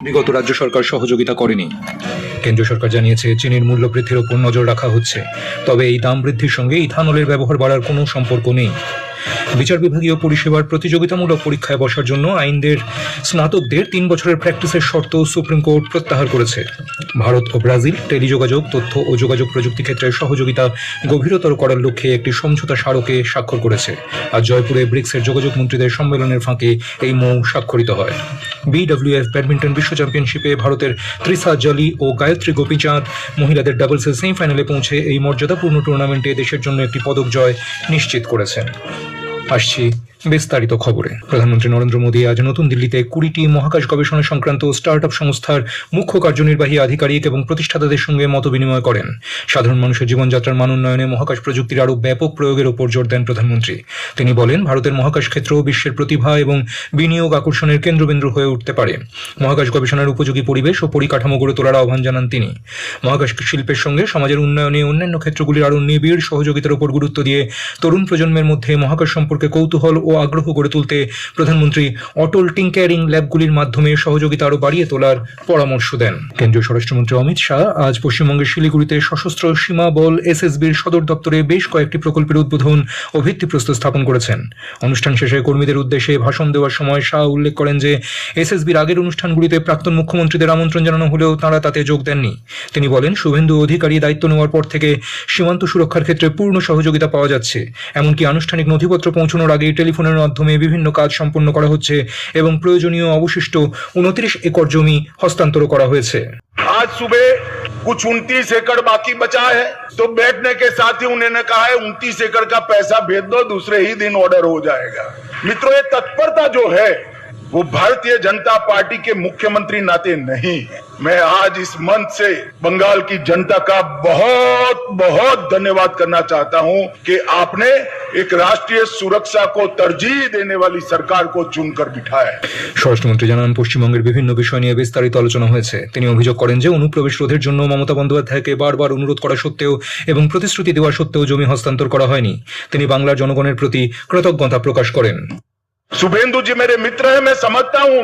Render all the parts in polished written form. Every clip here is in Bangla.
বিগত রাজ্য সরকার সহযোগিতা করেনি। কেন্দ্রীয় সরকার জানিয়েছে চিনির মূল্য বৃদ্ধির ওপর নজর রাখা হচ্ছে, তবে এই দাম বৃদ্ধির সঙ্গে ইথানলের ব্যবহার বাড়ার কোনো সম্পর্ক নেই। বিচার বিভাগীয় পরিষেবার প্রতিযোগিতামূলক পরীক্ষায় বসার জন্য আইনদের স্নাতকদের 3 বছরের প্র্যাকটিসের শর্ত সুপ্রিম কোর্ট প্রত্যাহার করেছে। ভারত ও ব্রাজিল টেলিযোগাযোগ, তথ্য ও যোগাযোগ প্রযুক্তি ক্ষেত্রে সহযোগিতা গভীরতর করার লক্ষ্যে একটি সমঝোতা স্মারকে স্বাক্ষর করেছে। আজ জয়পুরে ব্রিক্সের যোগাযোগ মন্ত্রীদের সম্মেলনের ফাঁকে এই মৌ স্বাক্ষরিত হয়। BWF ব্যাডমিন্টন বিশ্ব চ্যাম্পিয়নশিপে ভারতের তৃষা জলি ও গায়ত্রী গোপীচাঁদ মহিলাদের ডাবলসের সেমিফাইনালে পৌঁছে এই মর্যাদাপূর্ণ টুর্নামেন্টে দেশের জন্য একটি পদক জয় নিশ্চিত করেছেন। আসছি বিস্তারিত খবরে। প্রধানমন্ত্রী নরেন্দ্র মোদী আজ নতুন দিল্লিতে 20টি মহাকাশ গবেষণা সংক্রান্ত স্টার্টআপ সংস্থার মুখ্য কার্যনির্বাহী আধিকারিক এবং প্রতিষ্ঠাতাদের সঙ্গে মত বিনিময় করেন। সাধারণ মানুষের জীবনযাত্রার মান উন্নয়নে মহাকাশ প্রযুক্তির আরও ব্যাপক প্রয়োগের উপর জোর দেন প্রধানমন্ত্রী। তিনি বলেন, ভারতের মহাকাশ ক্ষেত্র বিশ্বের প্রতিভা এবং বিনিয়োগ আকর্ষণের কেন্দ্রবিন্দু হয়ে উঠতে পারে। মহাকাশ গবেষণার উপযোগী পরিবেশ ও পরিকাঠামো গড়ে তোলার আহ্বান জানান তিনি। মহাকাশ শিল্পের সঙ্গে সমাজের উন্নয়নে অন্যান্য ক্ষেত্রগুলির আরও নিবিড় সহযোগিতার উপর গুরুত্ব দিয়ে তরুণ প্রজন্মের মধ্যে মহাকাশ সম্পর্কে কৌতূহল ও আগ্রহ গড়ে তুলতে প্রধানমন্ত্রী অটল টিঙ্কারিং ল্যাবগুলির মাধ্যমে সহযোগিতা আরও বাড়িয়ে তোলার পরামর্শ দেন। কেন্দ্রীয় স্বরাষ্ট্রমন্ত্রী অমিত শাহ আজ পশ্চিমবঙ্গের শিলিগুড়িতে সশস্ত্র সীমা বল SSBর সদর দপ্তরে বেশ কয়েকটি প্রকল্পের উদ্বোধন ও ভিত্তিপ্রস্তর স্থাপন করেছেন। অনুষ্ঠান শেষে কর্মীদের উদ্দেশ্যে ভাষণ দেওয়ার সময় শাহ উল্লেখ করেন যে SSBর আগের অনুষ্ঠানগুলিতে প্রাক্তন মুখ্যমন্ত্রীদের আমন্ত্রণ জানানো হলেও তাঁরা তাতে যোগ দেননি। তিনি বলেন, শুভেন্দু অধিকারী দায়িত্ব নেওয়ার পর থেকে সীমান্ত সুরক্ষার ক্ষেত্রে পূর্ণ সহযোগিতা পাওয়া যাচ্ছে। এমনকি আনুষ্ঠানিক নথিপত্র পৌঁছানোর আগেই টেলিফোনের মাধ্যমে বিভিন্ন কাজ সম্পন্ন করা হচ্ছে এবং প্রয়োজনীয় অবশিষ্ট 29 একর জমি হস্তান্তর করা হয়েছে। आज सुबह कुछ 29 एकड़ बाकी बचा है, तो बैठने के साथ ही उन्होंने कहा है 29 एकड़ का पैसा भेज दो, दूसरे ही दिन ऑर्डर हो जाएगा। मित्रों, ये तत्परता जो है वो भारतीय जनता पार्टी के मुख्यमंत्री नाते नहीं। मैं आज इस मंच से बंगाल की जनता का बहुत बहुत धन्यवाद करना चाहता हूं कि आपने एक राष्ट्रीय सुरक्षा को तरजीह देने वाली सरकार को चुनकर बिठाया। স্বরাষ্ট্রমন্ত্রী জানান, পশ্চিমবঙ্গের বিভিন্ন বিষয় নিয়ে বিস্তারিত আলোচনা হয়েছে। তিনি অভিযোগ করেন যে অনুপ্রবেশ রোধের জন্য মমতা বন্দ্যোপাধ্যায়কে বারবার অনুরোধ করা সত্ত্বেও এবং প্রতিশ্রুতি দেওয়া সত্ত্বেও জমি হস্তান্তর করা হয়নি। তিনি বাংলার জনগণের প্রতি কৃতজ্ঞতা প্রকাশ করেন। शुभेंदु जी मेरे मित्र हैं, मैं समझता हूं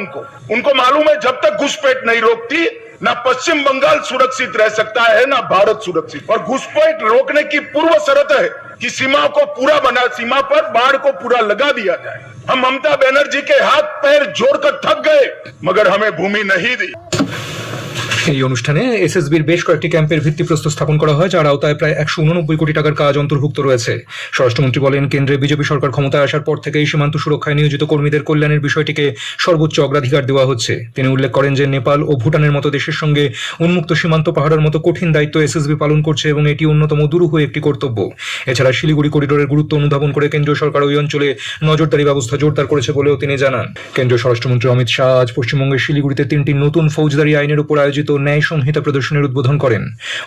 उनको मालूम है जब तक घुसपैठ नहीं रोकती ना पश्चिम बंगाल सुरक्षित रह सकता है ना भारत सुरक्षित। और घुसपैठ रोकने की पूर्व शर्त है कि सीमा को पूरा बना, सीमा पर बाढ़ को पूरा लगा दिया जाए। हम ममता बनर्जी के हाथ पैर जोड़कर थक गए, मगर हमें भूमि नहीं दी। এই অনুষ্ঠানে SSBর বেশ কয়েকটি ক্যাম্পের ভিত্তিপ্রস্তর স্থাপন করা হয়, যার আওতায় প্রায় 189 কোটি টাকার কাজ অন্তর্ভুক্ত রয়েছে। স্বরাষ্ট্রমন্ত্রী বলেন, কেন্দ্রে বিজেপি সরকার ক্ষমতায় আসার পর থেকেই সীমান্ত সুরক্ষায় নিয়োজিত কর্মীদের কল্যাণের বিষয়টিকে সর্বোচ্চ অগ্রাধিকার দেওয়া হচ্ছে। তিনি উল্লেখ করেন যে নেপাল ও ভুটানের মতো দেশের সঙ্গে উন্মুক্ত সীমান্ত পাহারার মতো কঠিন দায়িত্ব SSB পালন করছে এবং এটি অন্যতম দুরূহ একটি কর্তব্য। এছাড়া শিলিগুড়ি করিডোরের গুরুত্ব অনুধাবন করে কেন্দ্রীয় সরকার ওই অঞ্চলে নজরদারি ব্যবস্থা জোরদার করেছে বলেও তিনি জানান। কেন্দ্রীয় স্বরাষ্ট্রমন্ত্রী অমিত শাহ আজ পশ্চিমবঙ্গের শিলিগুড়িতে 3টি নতুন ফৌজদারি আইনের উপর আয়োজিত ন্যায় সংহিতা প্রদর্শনীর উদ্বোধন করেন।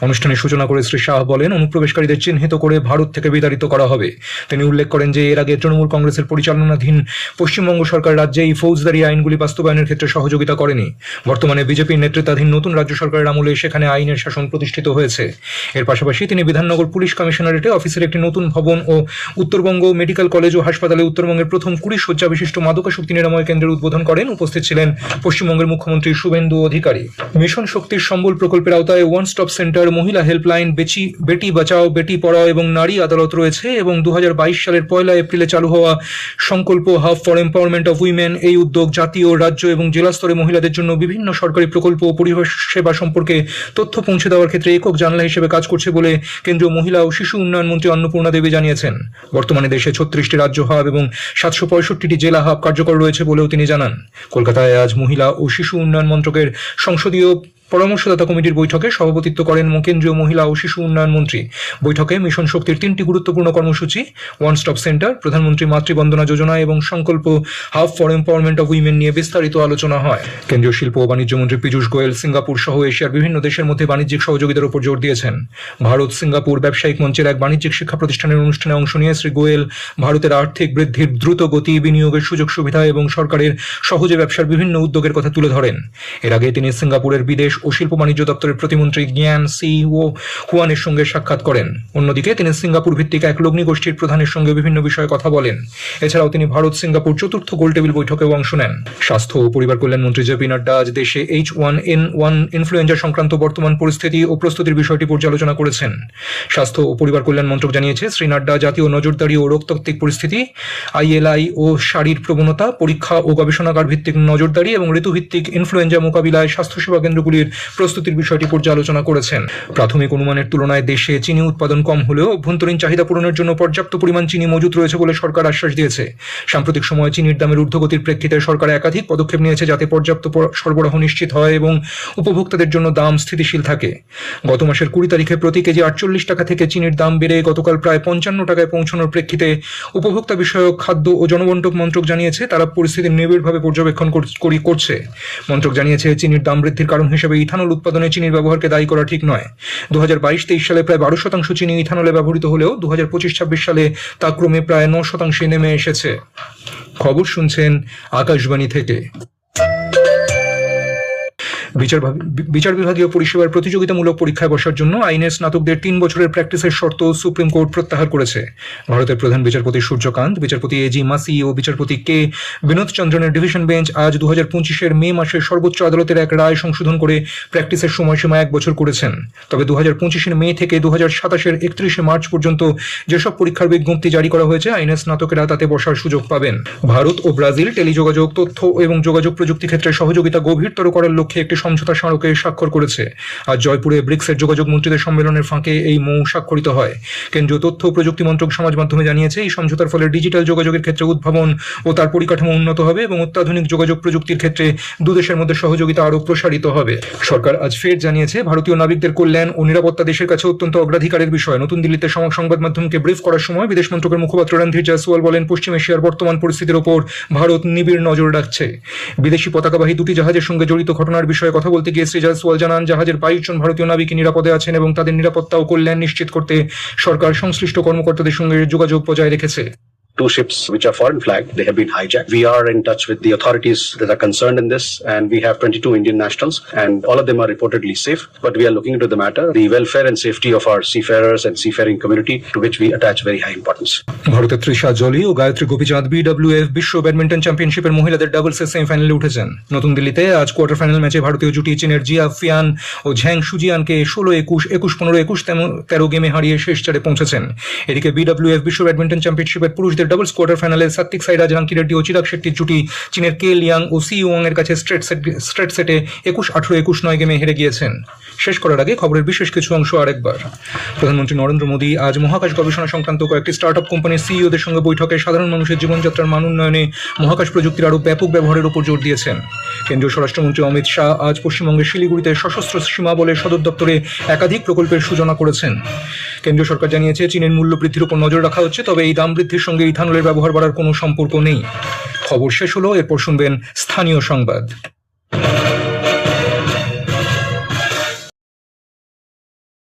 অনুষ্ঠানের সূচনা করে শ্রী শাহ বলেন, অনুপ্রবেশকারীদের চিহ্নিত করে ভারত থেকে বিতাড়িত করা হবে। তিনি উল্লেখ করেন যে এর আগে তৃণমূল কংগ্রেসের পরিচালনাধীন পশ্চিমবঙ্গ সরকার রাজ্যে এই ফৌজদারি আইনগুলি বাস্তবায়নের ক্ষেত্রে সহযোগিতা করেনি। বর্তমানে বিজেপির নেতৃত্বাধীন নতুন রাজ্য সরকারের আমলে সেখানে আইনের শাসন প্রতিষ্ঠিত হয়েছে। এর পাশাপাশি তিনি বিধাননগর পুলিশ কমিশনারেটে অফিসের একটি নতুন ভবন ও উত্তরবঙ্গ মেডিকেল কলেজ ও হাসপাতালে উত্তরবঙ্গের প্রথম 20 শয্যা বিশিষ্ট মাদকাসক্তি নিরাময় কেন্দ্রের উদ্বোধন করেন। উপস্থিত ছিলেন পশ্চিমবঙ্গের মুখ্যমন্ত্রী শুভেন্দু অধিকারী। মিশন শক্তির সম্বল প্রকল্পের আওতায় ওয়ান স্টপ সেন্টার, মহিলা হেল্পলাইন, বেটি বাঁচাও বেটি পড়াও এবং নারী আদালত রয়েছে এবং 2022 সালের 1 এপ্রিলে চালু হওয়া সংকল্প hub for empowerment of women এই উদ্যোগ জাতীয়, রাজ্য এবং জেলা স্তরে মহিলাদের জন্য বিভিন্ন সরকারি প্রকল্প ও পরিষেবা সম্পর্কে তথ্য পৌঁছে দেওয়ার ক্ষেত্রে একক জানলা হিসেবে কাজ করছে বলে কেন্দ্রীয় মহিলা ও শিশু উন্নয়ন মন্ত্রী অন্নপূর্ণা দেবী জানিয়েছেন। বর্তমানে দেশে 36টি রাজ্য হাব এবং 765টি জেলা হাব কার্যকর রয়েছে বলেও তিনি জানান। কলকাতায় আজ মহিলা ও শিশু উন্নয়ন মন্ত্রকের সংসদীয় পরামর্শদাতা কমিটির বৈঠকে সভাপতিত্ব করেন কেন্দ্রীয় মহিলা ও শিশু উন্নয়ন মন্ত্রী। বৈঠকে মিশন শক্তির 3টি গুরুত্বপূর্ণ কর্মসূচি, ওয়ান স্টপ সেন্টার, প্রধানমন্ত্রী মাতৃবন্দনা যোজনা এবং সংকল্প hub for empowerment of women নিয়ে বিস্তারিত আলোচনা হয়। কেন্দ্রীয় শিল্প ও বাণিজ্য মন্ত্রী পীযূষ গোয়েল সিঙ্গাপুর সহ এশিয়ার বিভিন্ন দেশের মধ্যে বাণিজ্যিক সহযোগিতার উপর জোর দিয়েছেন। ভারত সিঙ্গাপুর ব্যবসায়িক মঞ্চের এক বাণিজ্যিক শিক্ষা প্রতিষ্ঠানের অনুষ্ঠানে অংশ নিয়ে শ্রী গোয়েল ভারতের আর্থিক বৃদ্ধির দ্রুত গতি, বিনিয়োগের সুযোগ সুবিধা এবং সরকারের সহজে ব্যবসার বিভিন্ন উদ্যোগের কথা তুলে ধরেন। এর আগে তিনি সিঙ্গাপুরের বিদেশ ও ও শিল্প বাণিজ্য দপ্তরের প্রতিমন্ত্রী জ্ঞান সি ও হুয়ানের সঙ্গে সাক্ষাৎ করেন। অন্যদিকে তিনি সিঙ্গাপুর ভিত্তিক এক লগ্নি গোষ্ঠীর প্রধানের সঙ্গে বিভিন্ন বিষয়ে কথা বলেন। এছাড়াও তিনি ভারত সিঙ্গাপুর চতুর্থ গোলটেবিল বৈঠকেও অংশ নেন। স্বাস্থ্য ও পরিবার কল্যাণ মন্ত্রী জেপি নাড্ডা আজ দেশে H1N1 ইনফ্লুয়েঞ্জা সংক্রান্ত বর্তমান পরিস্থিতি ও প্রস্তুতির বিষয়টি পর্যালোচনা করেছেন। স্বাস্থ্য ও পরিবার কল্যাণ মন্ত্রক জানিয়েছে, শ্রী নাড্ডা জাতীয় নজরদারি ও রোগতাত্ত্বিক পরিস্থিতি, ILI ও সারির প্রবণতা, পরীক্ষা ও গবেষণাগার ভিত্তিক নজরদারি এবং ঋতুভিত্তিক ইনফ্লুয়েঞ্জা মোকাবিলায় স্বাস্থ্যসেবা কেন্দ্রগুলির প্রস্তুতির বিষয়টি পর্যালোচনা করেছেন। প্রাথমিক অনুমানের তুলনায় দেশে চিনি উৎপাদন কম হলেও অভ্যন্তরীণ চাহিদা পূরণের জন্য পর্যাপ্ত পরিমাণ চিনি মজুত রয়েছে বলে সরকার আশ্বাস দিয়েছে। সাম্প্রতিক সময়ে চিনির দামের ঊর্ধ্বগতির প্রেক্ষিতে সরকার একাধিক পদক্ষেপ নিয়েছে যাতে পর্যাপ্ত সরবরাহ নিশ্চিত হয় এবং উপভোক্তাদের জন্য দাম স্থিতিশীল থাকে। গত মাসের 20 তারিখে প্রতি কেজি 48 টাকা থেকে চিনির দাম বেড়ে গতকাল প্রায় 55 টাকায় পৌঁছানোর প্রেক্ষিতে উপভোক্তা বিষয়ক খাদ্য ও জনবন্টন মন্ত্রক জানিয়েছে তারা পরিস্থিতি নিবিড়ভাবে পর্যবেক্ষণ করছে। মন্ত্রক জানিয়েছে, চিনির দাম বৃদ্ধির কারণ হিসেবে ইথানল উৎপাদনে চিনির ব্যবহারকে দায়ী করা ঠিক নয়। 2022-23 সালে প্রায় 12% চিনি ইথানলে ব্যবহৃত হলেও 2025-26 সালে তা ক্রমে প্রায় 9% নেমে এসেছে। খবর শুনছেন আকাশবাণী থেকে। বিচার বিভাগীয় পরিষেবার প্রতিযোগিতামূলক পরীক্ষায় বসার জন্য আইনের স্নাতকদের 3 বছরের প্র্যাকটিসের শর্ত সুপ্রিম কোর্ট প্রত্যাহার করেছে। ভারতের প্রধান বিচারপতি সূর্যকান্ত, বিচারপতি এজি মাসি ও বিচারপতি কে বিনোদ চন্দ্রনের ডিভিশন বেঞ্চ আজ 2025-এর মে মাসে সর্বোচ্চ আদালতের এক রায় সংশোধন করে প্র্যাকটিসের সময়সীমা 1 বছর করেছেন। তবে 2025-এর মে থেকে 2027-এর 31শে মার্চ পর্যন্ত যেসব পরীক্ষার বিজ্ঞপ্তি জারি করা হয়েছে, আইনের স্নাতকেরা তাতে বসার সুযোগ পাবেন। ভারত ও ব্রাজিল টেলিযোগাযোগ, তথ্য এবং যোগাযোগ প্রযুক্তি ক্ষেত্রে সহযোগিতা গভীরতর করার লক্ষ্যে একটি সমঝোতা স্মারকে স্বাক্ষর করেছে। আজ জয়পুরে ব্রিক্সের যোগাযোগ মন্ত্রীদের সম্মেলনের ফাঁকে এই মৌ স্বাক্ষরিত হয়। কেন্দ্রীয় তথ্য ও প্রযুক্তি মন্ত্রক সমাজ মাধ্যমে জানিয়েছে, এই সমঝোতার ফলে ডিজিটাল যোগাযোগের ক্ষেত্রে উদ্ভাবন ও তার পরিকাঠামো উন্নত হবে এবং অত্যাধুনিক যোগাযোগ প্রযুক্তির ক্ষেত্রে দুদেশের মধ্যে সহযোগিতা আরও প্রসারিত হবে। সরকার আজ ফের জানিয়েছে, ভারতীয় নাবিকদের কল্যাণ ও নিরাপত্তা দেশের কাছে অত্যন্ত অগ্রাধিকারের বিষয়। নতুন দিল্লিতে সংবাদ মাধ্যমকে ব্রিফ করার সময় বিদেশ মন্ত্রকের মুখপাত্র রণধীর জয়সওয়াল বলেন, পশ্চিম এশিয়ার বর্তমান পরিস্থিতির ওপর ভারত নিবিড় নজর রাখছে। বিদেশি পতাকাবাহী 2টি জাহাজের সঙ্গে জড়িত ঘটনার বিষয়ে কথা বলতে গিয়ে শ্রী জয়সওয়াল জানান, জাহাজের 22 জন ভারতীয় নাবিক নিরাপদে আছেন এবং তাদের নিরাপত্তা ও কল্যাণ নিশ্চিত করতে সরকার সংশ্লিষ্ট কর্মকর্তাদের সঙ্গে যোগাযোগ বজায় রেখেছে। 2 ships which are foreign flagged, they have been hijacked. We are in touch with the authorities that are concerned in this, and we have 22 Indian nationals, and all of them are reportedly safe. But we are looking into the matter, the welfare and safety of our seafarers and seafaring community, to which we attach very high importance. ভারতের তৃষা জলি ও গায়ত্রী গোপীচাঁদ BWF বিশ্ব ব্যাডমিন্টন চ্যাম্পিয়নশিপের মহিলাদের ডাবলসের সেমিফাইনালে উঠেছেন। নতুন দিল্লিতে আজ কোয়ার্টার ফাইনাল ম্যাচে ভারতীয় জুটি চীনের জিয়া ফিয়ান ও ঝ্যাং সুজিয়ানকে 16-21, 21-15, 21-13 গেমে হারিয়ে শেষ চারে পৌঁছেছেন। এদিকে BWF বিশ্ব ব্যাডমিন্টন চ্যাম্পিয়নশিপের পুরুষদের ডাবলস কোয়ার্টার ফাইনালে সাত্বিক সাইরাজ, রাঙ্কি রেড্ডি ও চিরাগ শেট্টির জুটি চীনের কে লিয়াং ও সি ইউং এর কাছে স্ট্রেট সেটে 21-18, 21-9 গেমে হেরে গিয়েছেন। শেষ করার আগে খবরের বিশেষ কিছু অংশ আরেকবার। প্রধানমন্ত্রী নরেন্দ্র মোদী আজ মহাকাশ গবেষণা সংক্রান্ত কয়েকটি স্টার্টআপ কোম্পানির সিইওদের সঙ্গে বৈঠকে সাধারণ মানুষের জীবনযাত্রার মান উন্নয়নে মহাকাশ প্রযুক্তির আরও ব্যাপক ব্যবহারের উপর জোর দিয়েছেন। কেন্দ্রীয় স্বরাষ্ট্রমন্ত্রী অমিত শাহ আজ পশ্চিমবঙ্গের শিলিগুড়িতে সশস্ত্র সীমা বলে সদর দপ্তরে একাধিক প্রকল্পের সূচনা করেছেন। কেন্দ্রীয় সরকার জানিয়েছে, চীনের মূল্য বৃদ্ধির উপর নজর রাখা হচ্ছে, তবে এই দাম বৃদ্ধির সঙ্গে ইথানলের ব্যবহার বাড়ার কোনো সম্পর্ক নেই। খবর শেষ হলো, এরপর শুনবেন স্থানীয় সংবাদ।